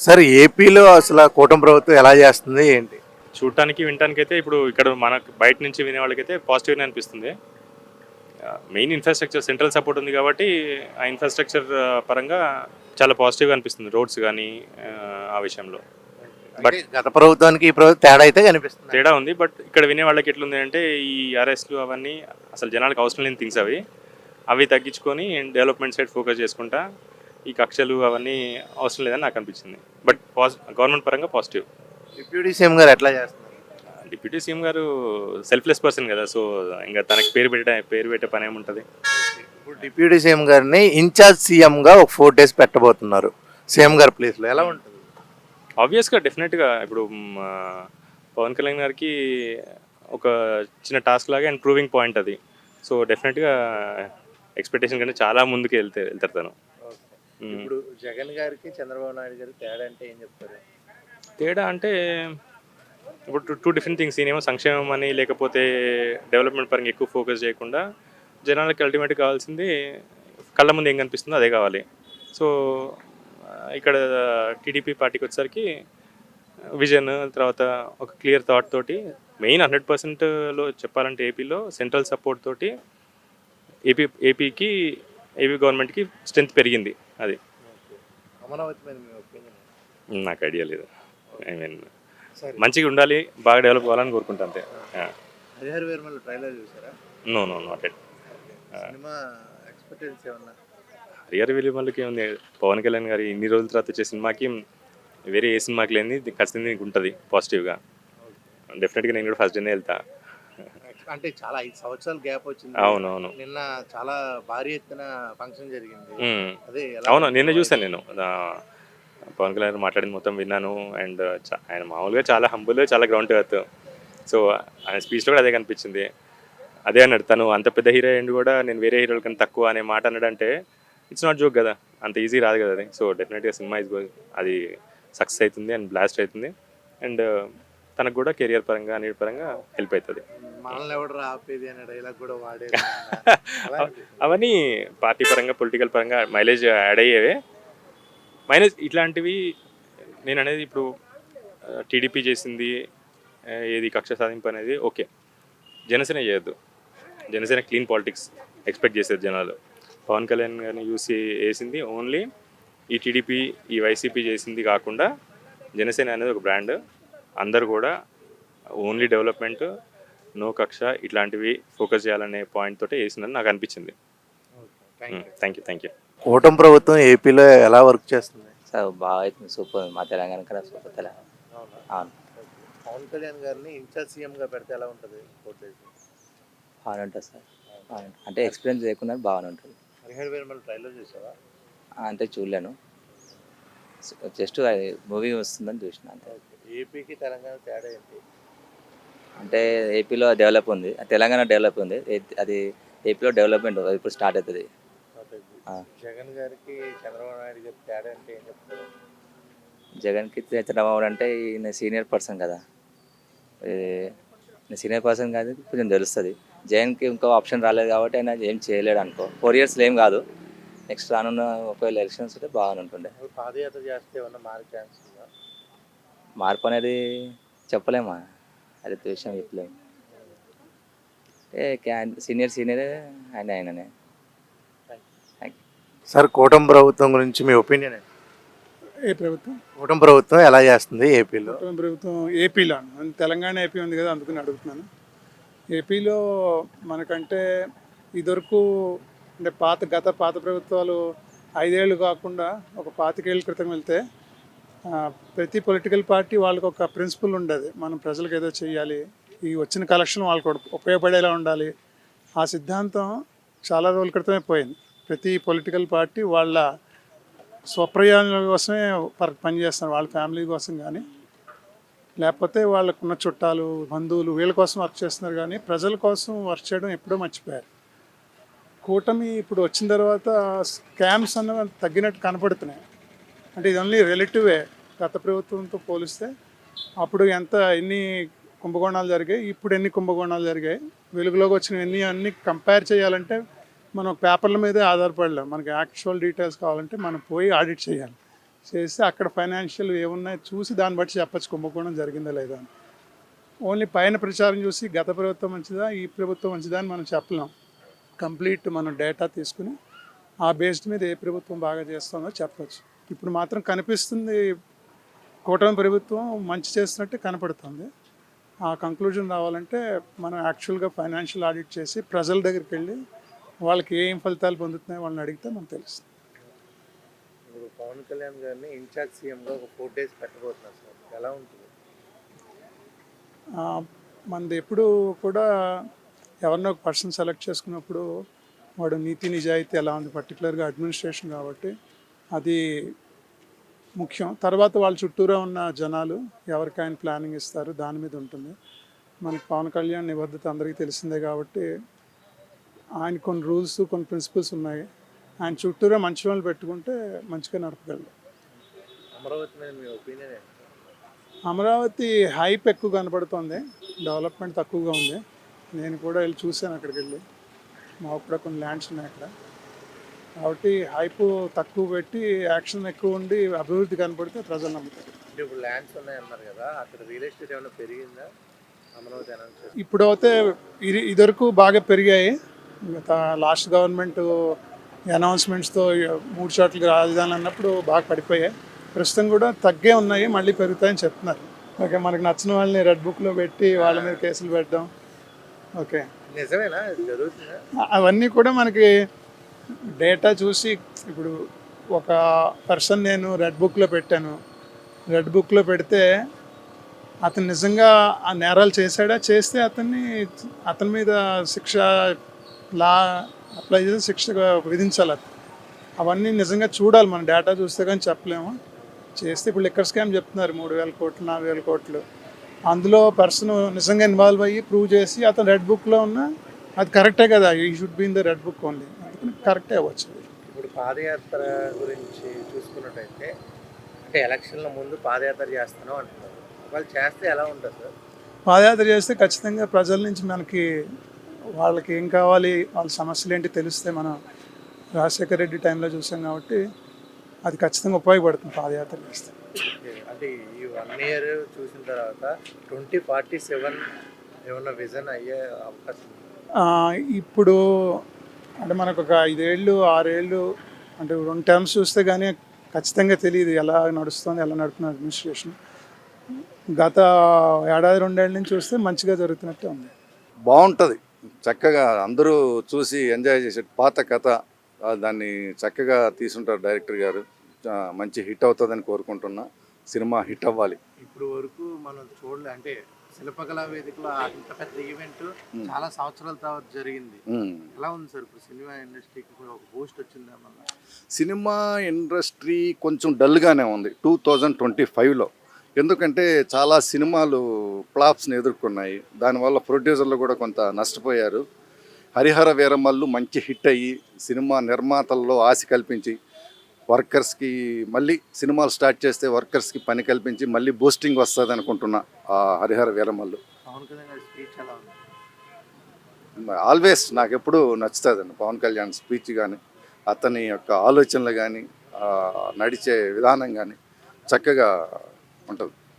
Sir ఏపీలో అసలు కూటమి ప్రభుత్వం ఎలా చేస్తుంది ఏంటి? చూడటానికి వినటానికైతే ఇప్పుడు ఇక్కడ మనకు బయట నుంచి వినే వాళ్ళకైతే పాజిటివ్గానే అనిపిస్తుంది. మెయిన్ ఇన్ఫ్రాస్ట్రక్చర్ సెంట్రల్ సపోర్ట్ ఉంది కాబట్టి ఆ ఇన్ఫ్రాస్ట్రక్చర్ పరంగా చాలా పాజిటివ్గా అనిపిస్తుంది రోడ్స్ కానీ ఆ విషయంలో. అంటే గత ప్రభుత్వానికి ఈ ప్రభుత్వం తేడా అయితే కనిపిస్తుంది. తేడా ఉంది. బట్ ఇక్కడ వినే వాళ్ళకి ఎట్లుంది అంటే ఈ అరెస్ట్లు అవన్నీ అసలు జనాలకు అవసరం లేని థింగ్స్ అవి అవి తగ్గించుకొని డెవలప్మెంట్ సైడ్ ఫోకస్ చేసుకుంటా ఈ కక్షలు అవన్నీ అవసరం లేదని నాకు అనిపించింది. బట్ గవర్నమెంట్ పరంగా పాజిటివ్. డిప్యూటీ సీఎం గారు ఎట్లా చేస్తున్నారు? డిప్యూటీ సీఎం గారు సెల్ఫ్లెస్ పర్సన్ కదా, సో ఇంకా తనకి పేరు పెట్టే పని ఏముంటుంది. ఇప్పుడు డిప్యూటీ సీఎం గారిని ఇన్ఛార్జ్ సీఎంగా ఒక 4 days పెట్టబోతున్నారు సీఎం గారి ప్లేస్లో. ఎలా ఉంటుంది? ఆబ్వియస్గా డెఫినెట్గా ఇప్పుడు పవన్ కళ్యాణ్ గారికి ఒక చిన్న టాస్క్ లాగా అండ్ ప్రూవింగ్ పాయింట్ అది. సో డెఫినెట్గా ఎక్స్పెక్టేషన్ కంటే చాలా ముందుకు వెళ్తారు తను. ఇప్పుడు జగన్ గారికి చంద్రబాబు నాయుడు గారికి తేడా అంటే ఏం చెప్తారు? తేడా అంటే ఇప్పుడు టూ డిఫరెంట్ థింగ్స్. ఈయనేమో సంక్షేమం అని లేకపోతే డెవలప్మెంట్ పరంగా ఎక్కువ ఫోకస్ చేయకుండా జనాలకి అల్టిమేట్గా కావాల్సింది కళ్ళ ముందు ఏం కనిపిస్తుందో అదే కావాలి. సో ఇక్కడ టీడీపీ పార్టీకి వచ్చేసరికి విజన్ తర్వాత ఒక క్లియర్ థాట్ తోటి మెయిన్ 100%లో చెప్పాలంటే ఏపీలో సెంట్రల్ సపోర్ట్ తోటి ఏపీకి ఏపీ గవర్నమెంట్కి స్ట్రెంత్ పెరిగింది. అది అమరావతి మీద మీ ఒపీనియన్? నాకు ఐడియా లేదు. ఐ మీన్ మంచిగా ఉండాలి, బాగా డెవలప్ అవ్వాలని కోరుకుంటా అంతే. హరిహర వీరమల్లి ట్రైలర్ చూసారా? No not yet. Cinema expectations ఏమన్నా? హరిహర వీరమల్లికి ఉంది. పవన్ కళ్యాణ్ గారి ఇన్ని రోజుల తర్వాత వచ్చే సినిమాకి వేరే ఏ సినిమాకి లేని ఖచ్చితంగా నీకు ఉంటుంది పాజిటివ్గా. డెఫినెట్గా నేను కూడా ఫస్ట్ డేనే వెళ్తా. అంటే చాలా 5 సంవత్సరాల గ్యాప్ వచ్చింది. అవునవును. నిన్న చాలా భారీ ఎత్తున ఫంక్షన్ జరిగింది. అదే అవును, నిన్నే చూసాను నేను. పవన్ కళ్యాణ్ మాట్లాడింది మొత్తం విన్నాను. అండ్ ఆయన మామూలుగా చాలా హంబుల్, చాలా గ్రౌండ్ ఎర్త్. సో ఆయన స్పీచ్లో కూడా అదే కనిపించింది. అదే అన్నాడు తను అంత పెద్ద హీరో అయ్యింది కూడా నేను వేరే హీరోల కన్నా తక్కువ అనే మాట అన్నాడంటే ఇట్స్ నాట్ జోక్ కదా, అంత ఈజీ రాదు కదా అది. సో డెఫినెట్గా సినిమా అది సక్సెస్ అవుతుంది అండ్ బ్లాస్ట్ అవుతుంది. అండ్ తనకు కూడా కెరియర్ పరంగా అన్నిటి పరంగా హెల్ప్ అవుతుంది. మనల్ని ఎవడు ఆపేది అనే డైలాగ్ కూడా వాడే. అవన్నీ పార్టీ పరంగా పొలిటికల్ పరంగా మైలేజ్ యాడ్ అయ్యేవే. మైలేజ్ ఇట్లాంటివి నేను అనేది ఇప్పుడు టీడీపీ చేసింది ఏది కక్ష సాధింపు అనేది ఓకే, జనసేన చేయొద్దు. జనసేన క్లీన్ పాలిటిక్స్ ఎక్స్పెక్ట్ చేసేది జనాలు. పవన్ కళ్యాణ్ గారిని చూసి వేసింది ఓన్లీ ఈ టీడీపీ ఈ వైసీపీ చేసింది కాకుండా జనసేన అనేది ఒక బ్రాండ్. అందరు కూడా ఓన్లీ డెవలప్మెంట్, నో కక్ష ఇట్లాంటివి ఫోకస్ చేయాలనే పాయింట్ తోటి వేసిందని నాకు అనిపించింది. Thank you. కూటమి ప్రభుత్వం ఏపీలో ఎలా వర్క్ చేస్తుంది? సార్ బాగా అవుతుంది, సూపర్. మా తెలంగాణ కన్నా సూపర్ తెలంగాణ. అవును, పవన్ కళ్యాణ్ గారిని ఇన్ఛార్జ్ సీఎంగా పెడితే ఎలా ఉంటుంది? బాగానే ఉంటుంది సార్, బాగానే ఉంటుంది. అంటే ఎక్స్పీరియన్స్ చేయకుండా బాగానే ఉంటుంది. హరిహర వీరమల్లి ట్రైలర్ చూసావా? అంటే చూడలేను, జస్ట్ అది మూవీ వస్తుందని చూసిన అంతే. ఏపీకి తెలంగాణ తేడా ఏంటి? అంటే ఏపీలో డెవలప్ ఉంది, తెలంగాణ డెవలప్ ఉంది. అది ఏపీలో డెవలప్మెంట్ ఇప్పుడు స్టార్ట్ అవుతుంది. జగన్ గారికి చంద్రబాబు నాయుడు గారికి తేడా అంటే ఏం చెప్తారు? జగన్కి చంద్రబాబు అంటే ఈయన సీనియర్ పర్సన్ కదా, సీనియర్ పర్సన్ కాదు కొంచెం తెలుస్తుంది. జగన్కి ఇంకో ఆప్షన్ రాలేదు కాబట్టి ఆయన ఏం చేయలేడు అనుకో. 4 years ఏం కాదు, నెక్స్ట్ రానున్న ఒకవేళ ఎలక్షన్స్ ఉంటే బాగానే ఉంటుండే. పాదయాత్ర చేస్తే ఏమన్నా మారే ఛాన్స్ ఉందా? మార్పు అనేది చెప్పలేమా, అది విషయం చెప్పలేము. సీనియరే ఆయననే. సార్ కూటమి ప్రభుత్వం గురించి మీ ఒపీనియన్ ఏంటి? ఏ ప్రభుత్వం? కూటమి ప్రభుత్వం ఎలా చేస్తుంది ఏపీలో? కూటమి ప్రభుత్వం ఏపీలో, తెలంగాణ ఏపీ ఉంది కదా అందుకని అడుగుతున్నాను. ఏపీలో మనకంటే ఇదివరకు అంటే పాత ప్రభుత్వాలు 5 ఏళ్ళు కాకుండా ఒక 25 ఏళ్ళ క్రితం వెళ్తే ప్రతి పొలిటికల్ పార్టీ వాళ్ళకి ఒక ప్రిన్సిపల్ ఉండేది. మనం ప్రజలకు ఏదో చేయాలి, ఈ వచ్చిన కలెక్షన్ వాళ్ళకు ఉపయోగపడేలా ఉండాలి. ఆ సిద్ధాంతం చాలా రోజుల క్రితమే పోయింది. ప్రతి పొలిటికల్ పార్టీ వాళ్ళ స్వప్రయోజనాల కోసమే పనిచేస్తున్నారు, వాళ్ళ ఫ్యామిలీ కోసం కానీ లేకపోతే వాళ్ళకున్న చుట్టాలు బంధువులు వీళ్ళ కోసం వర్క్ చేస్తున్నారు. కానీ ప్రజల కోసం వర్క్ చేయడం ఎప్పుడో మర్చిపోయారు. కూటమి ఇప్పుడు వచ్చిన తర్వాత స్కామ్స్ అన్నవి తగ్గినట్టు కనపడుతున్నాయి. అంటే ఇది ఓన్లీ రిలేటివే. గత ప్రభుత్వంతో పోలిస్తే అప్పుడు ఎన్ని కుంభకోణాలు జరిగాయి, ఇప్పుడు ఎన్ని కుంభకోణాలు జరిగాయి, వెలుగులోకి వచ్చినవి అన్నీ కంపేర్ చేయాలంటే మనం పేపర్ల మీదే ఆధారపడలేం. మనకి యాక్చువల్ డీటెయిల్స్ కావాలంటే మనం పోయి ఆడిట్ చేయాలి. చేసి అక్కడ ఫైనాన్షియల్ ఏమున్నాయో చూసి దాన్ని బట్టి చెప్పచ్చు కుంభకోణం జరిగిందా లేదా అని. ఓన్లీ పైన ప్రచారం చూసి గత ప్రభుత్వం మంచిదా ఈ ప్రభుత్వం మంచిదా అని మనం చెప్పలేం. కంప్లీట్ మనం డేటా తీసుకుని ఆ బేస్డ్ మీద ఏ ప్రభుత్వం బాగా చేస్తుందో చెప్పచ్చు. ఇప్పుడు మాత్రం కనిపిస్తుంది కూటమి ప్రభుత్వం మంచి చేస్తున్నట్టే కనపడుతుంది. ఆ కంక్లూజన్ రావాలంటే మనం యాక్చువల్గా ఫైనాన్షియల్ ఆడిట్ చేసి ప్రజల దగ్గరికి వెళ్ళి వాళ్ళకి ఏం ఫలితాలు పొందుతున్నాయో వాళ్ళని అడిగితే మనకు తెలుస్తుంది. ఇప్పుడు పవన్ కళ్యాణ్ గారిని ఇన్ఛార్జ్ సీఎంగా ఒక 4 days పెట్టబోతున్నారు సార్, ఎలా ఉంటుంది? మనది ఎప్పుడు కూడా ఎవరినో ఒక పర్సన్ సెలెక్ట్ చేసుకున్నప్పుడు వాడు నీతి నిజాయితీ ఎలా ఉంది, పర్టికులర్గా అడ్మినిస్ట్రేషన్ కాబట్టి అది ముఖ్యం. తర్వాత వాళ్ళ చుట్టూరా ఉన్న జనాలు ఎవరికి ఆయన ప్లానింగ్ ఇస్తారు దాని మీద ఉంటుంది. మనకి పవన్ కళ్యాణ్ నిబద్ధత అందరికీ తెలిసిందే కాబట్టి ఆయన కొన్ని రూల్స్ కొన్ని ప్రిన్సిపల్స్ ఉన్నాయి. ఆయన చుట్టూరా మంచి వాళ్ళు పెట్టుకుంటే మంచిగా నడపగలరు. అమరావతి మీద మీ ఒపీనియన్ ఏంటి? అమరావతి హైప్ ఎక్కువ కనపడుతుంది, డెవలప్మెంట్ తక్కువగా ఉంది. నేను కూడా వెళ్ళి చూశాను అక్కడికి వెళ్ళి. మాకు కూడా కొన్ని ల్యాండ్స్ ఉన్నాయి అక్కడ. కాబట్టి హైప్ తక్కువ పెట్టి యాక్షన్ ఎక్కువ ఉండి అభివృద్ధి కనపడితే ప్రజలు నమ్ముతారు. అంటే ఇప్పుడు ల్యాండ్స్ ఉన్నాయన్నారు కదా, అక్కడ రియల్ ఎస్టేట్ ఏమైనా పెరిగిందా అమరావతి అనౌన్స్ చేసి? ఇప్పుడు అయితే ఇదివరకు బాగా పెరిగాయి. గత లాస్ట్ గవర్నమెంట్ అనౌన్స్మెంట్స్తో 3 చోట్లకి రాజధాని అన్నప్పుడు బాగా పడిపోయాయి. ప్రస్తుతం కూడా తగ్గే ఉన్నాయి, మళ్ళీ పెరుగుతాయని చెప్తున్నారు. ఓకే, మనకు నచ్చిన వాళ్ళని రెడ్ బుక్లో పెట్టి వాళ్ళ మీద కేసులు పెట్టడం. ఓకే, నిజమేనా, జరుగుతుందా? అవన్నీ కూడా మనకి డేటా చూసి ఇప్పుడు ఒక పర్సన్ నేను రెడ్ బుక్లో పెట్టాను, రెడ్ బుక్లో పెడితే అతను నిజంగా ఆ నేరాలు చేశాడా, చేస్తే అతని మీద శిక్ష లా అప్లై చేసి శిక్ష విధించాలి. అవన్నీ నిజంగా చూడాలి, మన డేటా చూస్తే కానీ చెప్పలేము. చేస్తే ఇప్పుడు లిక్కర్ స్కామ్ చెప్తున్నారు 3,000 కోట్లు 4,000 కోట్లు. అందులో పర్సన్ నిజంగా ఇన్వాల్వ్ అయ్యి ప్రూవ్ చేసి అతను రెడ్ బుక్లో ఉన్న అది కరెక్టే కదా, ఈ should be in the red book only, అందుకని కరెక్టే అవ్వచ్చు. ఇప్పుడు పాదయాత్ర గురించి చూసుకున్నట్టయితే అంటే ఎలక్షన్ల ముందు పాదయాత్ర చేస్తాను అంటున్నారు. వాళ్ళు చేస్తే ఎలా ఉంటుంది సార్? పాదయాత్ర చేస్తే ఖచ్చితంగా ప్రజల నుంచి మనకి వాళ్ళకి ఏం కావాలి, వాళ్ళ సమస్యలు ఏంటి తెలిస్తే మనం రాజశేఖర రెడ్డి టైంలో చూసాం కాబట్టి అది ఖచ్చితంగా ఉపయోగపడుతుంది పాదయాత్ర చేస్తే. అంటే ఈ 1 year చూసిన తర్వాత 2047 ఏమన్నా విజన్ అయ్యే అవకాశం ఉంది? ఇప్పుడు అంటే మనకు ఒక 5 ఏళ్ళు 6 ఏళ్ళు అంటే 2 terms చూస్తే కానీ ఖచ్చితంగా తెలియదు ఎలా నడుస్తుంది, ఎలా నడుపుతున్న అడ్మినిస్ట్రేషన్. గత 1-2 ఏళ్ళ నుంచి చూస్తే మంచిగా జరుగుతున్నట్టే ఉంది. బాగుంటుంది, చక్కగా అందరూ చూసి ఎంజాయ్ చేసే పాత కథ, దాన్ని చక్కగా తీసుంటారు డైరెక్టర్ గారు. మంచి హిట్ అవుతుందని కోరుకుంటున్నా. సినిమా హిట్ అవ్వాలి. ఇప్పుడు వరకు మనం చూడలే, అంటే శిల్పకళా వేదికలో అంత పెద్ద ఈవెంట్ చాలా సంవత్సరాల తర్వాత జరిగింది. ఎలా ఉంది సార్ ఇప్పుడు సినిమా ఇండస్ట్రీకి ఒక బూస్ట్ వచ్చిందా? మళ్ళీ సినిమా ఇండస్ట్రీ కొంచెం డల్గానే ఉంది 2025లో. ఎందుకంటే చాలా సినిమాలు ఫ్లాప్స్ని ఎదుర్కొన్నాయి. దానివల్ల ప్రొడ్యూసర్లు కూడా కొంత నష్టపోయారు. హరిహర వీరమల్లు మంచి హిట్ అయ్యి సినిమా నిర్మాతల్లో ఆశ కల్పించి వర్కర్స్కి మళ్ళీ సినిమాలు స్టార్ట్ చేస్తే వర్కర్స్కి పని కల్పించి మళ్ళీ బూస్టింగ్ వస్తుంది అనుకుంటున్నా. ఆ హరిహర వీరమల్లు పవన్ కళ్యాణ్ గారి స్పీచ్ ఎలా ఉంది? ఆల్వేస్ నాకు ఎప్పుడు నచ్చుతుందండి పవన్ కళ్యాణ్ స్పీచ్ కానీ, అతని యొక్క ఆలోచనలు కానీ, నడిచే విధానం కానీ చక్కగా ఉంటుంది.